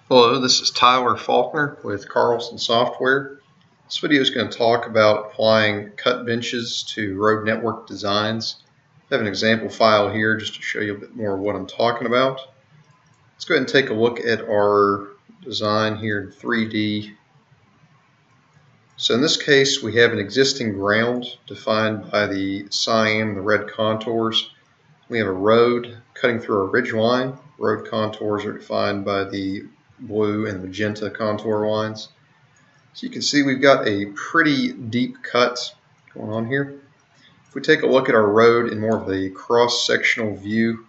Hello, this is Tyler Faulkner with Carlson Software. This video is going to talk about applying cut benches to road network designs. I have an example file here just to show you a bit more of what I'm talking about. Let's go ahead and take a look at our design here in 3D. So in this case, we have an existing ground defined by the cyan and the red contours. We have a road cutting through a ridge line. Road contours are defined by the blue and magenta contour lines. So you can see we've got a pretty deep cut going on here. If we take a look at our road in more of a cross-sectional view,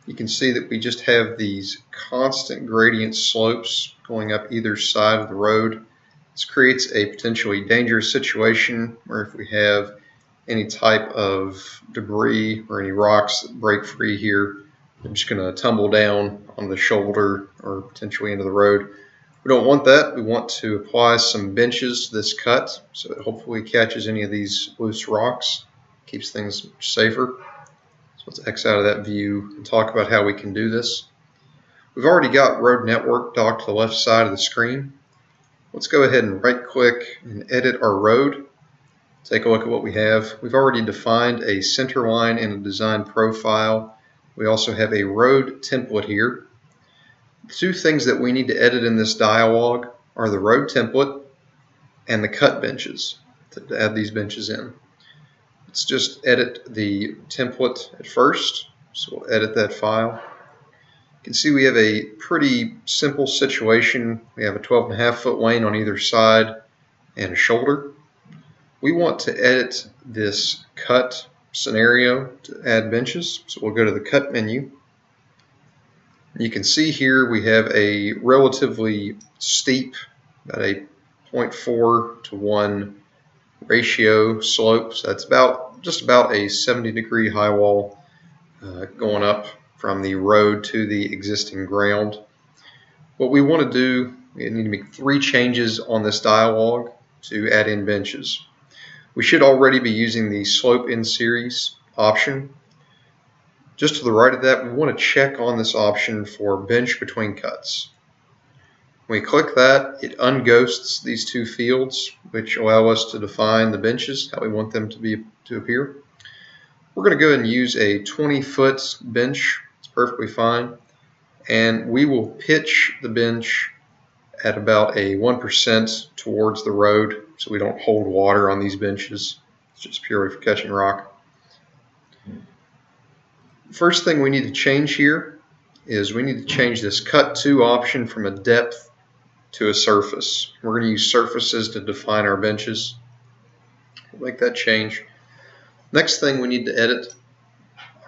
you can see that we just have these constant gradient slopes going up either side of the road. This creates a potentially dangerous situation where if we have any type of debris or any rocks that break free here, they're just going to tumble down on the shoulder or potentially into the road. We don't want that. We want to apply some benches to this cut so it hopefully catches any of these loose rocks, keeps things much safer. So let's X out of that view and talk about how we can do this. We've already got Road Network docked to the left side of the screen. Let's go ahead and right click and edit our road. Take a look at what we have. We've already defined a center line and a design profile. We also have a road template here. The two things that we need to edit in this dialog are the road template and the cut benches to add these benches in. Let's just edit the template at first. So we'll edit that file. You can see we have a pretty simple situation. We have a 12.5-foot lane on either side and a shoulder. We want to edit this cut scenario to add benches, so we'll go to the cut menu. You can see here we have a relatively steep, about a 0.4 to 1 ratio slope, so that's just about a 70-degree high wall going up from the road to the existing ground. What we want to do, we need to make 3 changes on this dialog to add in benches. We should already be using the slope in series option. Just to the right of that, we want to check on this option for bench between cuts. When we click that, it unghosts these 2 fields, which allow us to define the benches, how we want them to appear. We're going to go ahead and use a 20-foot bench. It's perfectly fine. And we will pitch the bench at about a 1% towards the road, so we don't hold water on these benches. It's just purely for catching rock. First thing we need to change here is we need to change this cut to option from a depth to a surface. We're going to use surfaces to define our benches. We'll make that change. Next thing we need to edit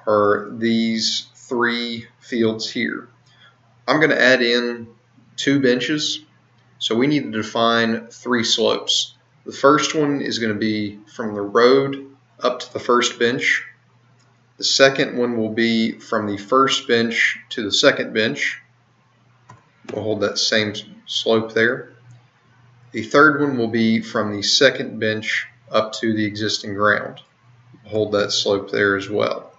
are these 3 fields here. I'm going to add in 2 benches, so we need to define 3 slopes. The first one is going to be from the road up to the first bench. The second one will be from the first bench to the second bench. We'll hold that same slope there. The third one will be from the second bench up to the existing ground. We'll hold that slope there as well.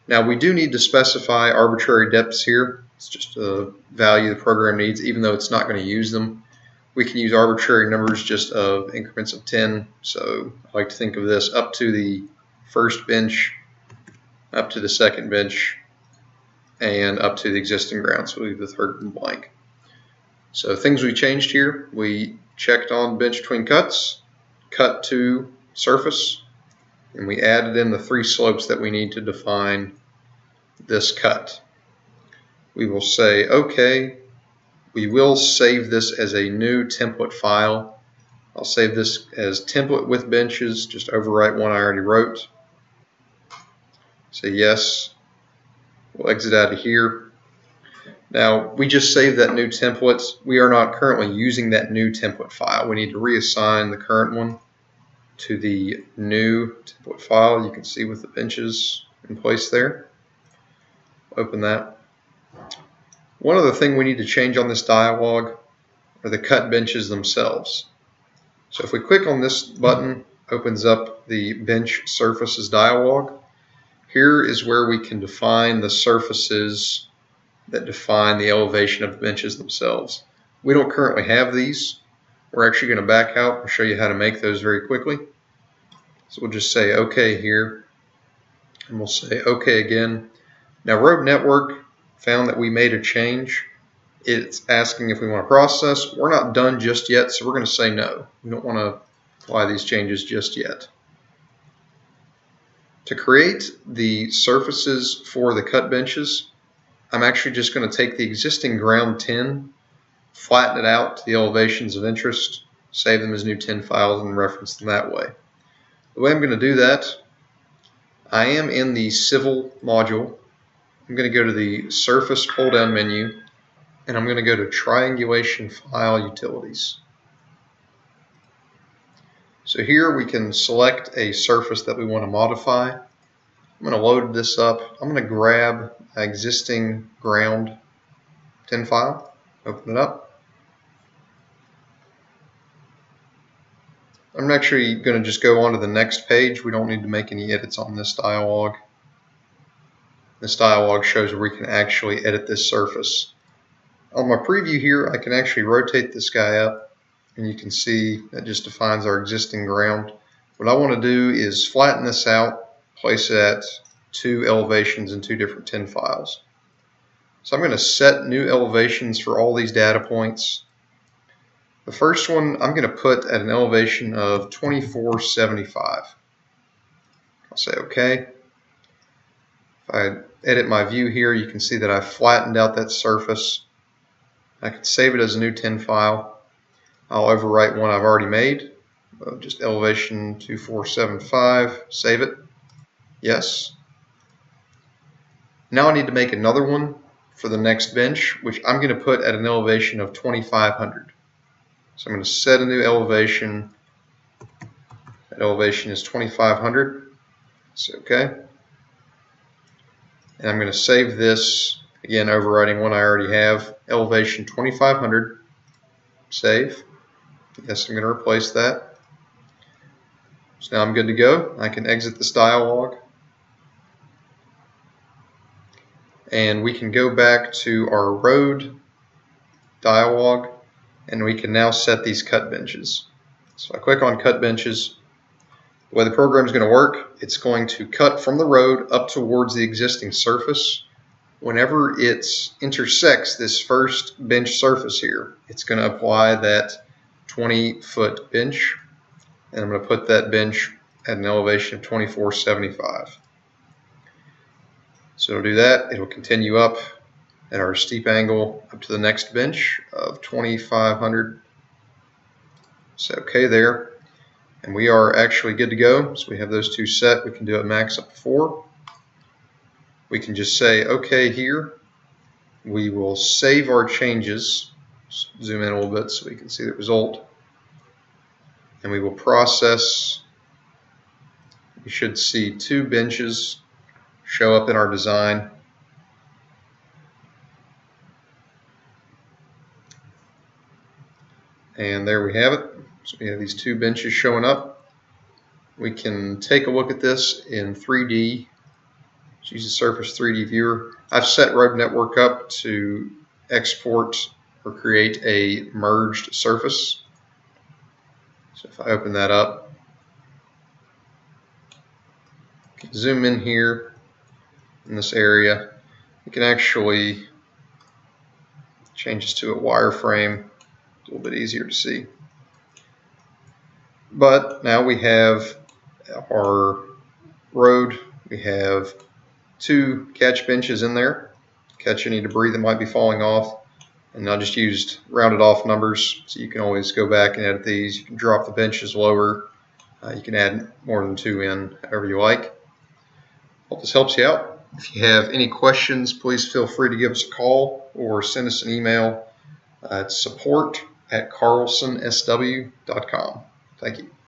Now we do need to specify arbitrary depths here. It's just a value the program needs, even though it's not going to use them. We can use arbitrary numbers just of increments of 10. So I like to think of this up to the first bench, up to the second bench, and up to the existing ground. So we leave the third one blank. So things we changed here, we checked on bench between cuts, cut to surface, and we added in the 3 slopes that we need to define this cut. We will say OK. We will save this as a new template file. I'll save this as template with benches, just overwrite one I already wrote. Say yes. We'll exit out of here. Now we just saved that new template. We are not currently using that new template file. We need to reassign the current one to the new template file. You can see with the benches in place there. Open that. One other thing we need to change on this dialog are the cut benches themselves. So if we click on this button, opens up the bench surfaces dialog. Here is where we can define the surfaces that define the elevation of the benches themselves. We don't currently have these. We're actually going to back out and show you how to make those very quickly. So we'll just say OK here, and we'll say OK again. Now Road Network found that we made a change. It's asking if we want to process. We're not done just yet, so we're going to say no. We don't want to apply these changes just yet. To create the surfaces for the cut benches, I'm actually just going to take the existing ground tin, flatten it out to the elevations of interest, save them as new tin files, and reference them that way. The way I'm going to do that, I am in the Civil module. I'm going to go to the Surface pull-down menu, and I'm going to go to Triangulation File Utilities. So here we can select a surface that we want to modify. I'm going to load this up. I'm going to grab my existing ground tin file, open it up. I'm actually going to just go on to the next page. We don't need to make any edits on this dialog. This dialog shows where we can actually edit this surface. On my preview here, I can actually rotate this guy up, and you can see that just defines our existing ground. What I want to do is flatten this out, place it at 2 elevations in 2 different tin files. So I'm going to set new elevations for all these data points. The first one I'm going to put at an elevation of 2475. I'll say OK. If I edit my view here, you can see that I've flattened out that surface. I can save it as a new tin file. I'll overwrite one I've already made, just elevation 2475, save it, yes. Now I need to make another one for the next bench, which I'm going to put at an elevation of 2500. So I'm going to set a new elevation. That elevation is 2500, so okay. And I'm going to save this, again overwriting one I already have, elevation 2500, save. Yes, I'm going to replace that. So now I'm good to go. I can exit this dialog. And we can go back to our road dialog, and we can now set these cut benches. So I click on cut benches. The way the program is going to work, it's going to cut from the road up towards the existing surface. Whenever it intersects this first bench surface here, it's going to apply that 20-foot bench, and I'm going to put that bench at an elevation of 2475. So it'll do that. It'll continue up at our steep angle up to the next bench of 2500. So okay there. And we are actually good to go. So we have those two set. We can do it max up to 4. We can just say OK here. We will save our changes. Zoom in a little bit so we can see the result. And we will process. We should see 2 benches show up in our design. And there we have it. So we have these 2 benches showing up. We can take a look at this in 3D. Let's use the Surface 3D viewer. I've set Road Network up to export or create a merged surface. So if I open that up, zoom in here in this area, you can actually change this to a wireframe. It's a little bit easier to see. But now we have our road. We have 2 catch benches in there, catch any debris that might be falling off. And I just used rounded off numbers, so you can always go back and edit these. You can drop the benches lower. You can add more than 2 in, however you like. Hope this helps you out. If you have any questions, please feel free to give us a call or send us an email at support@carlsonsw.com. Thank you.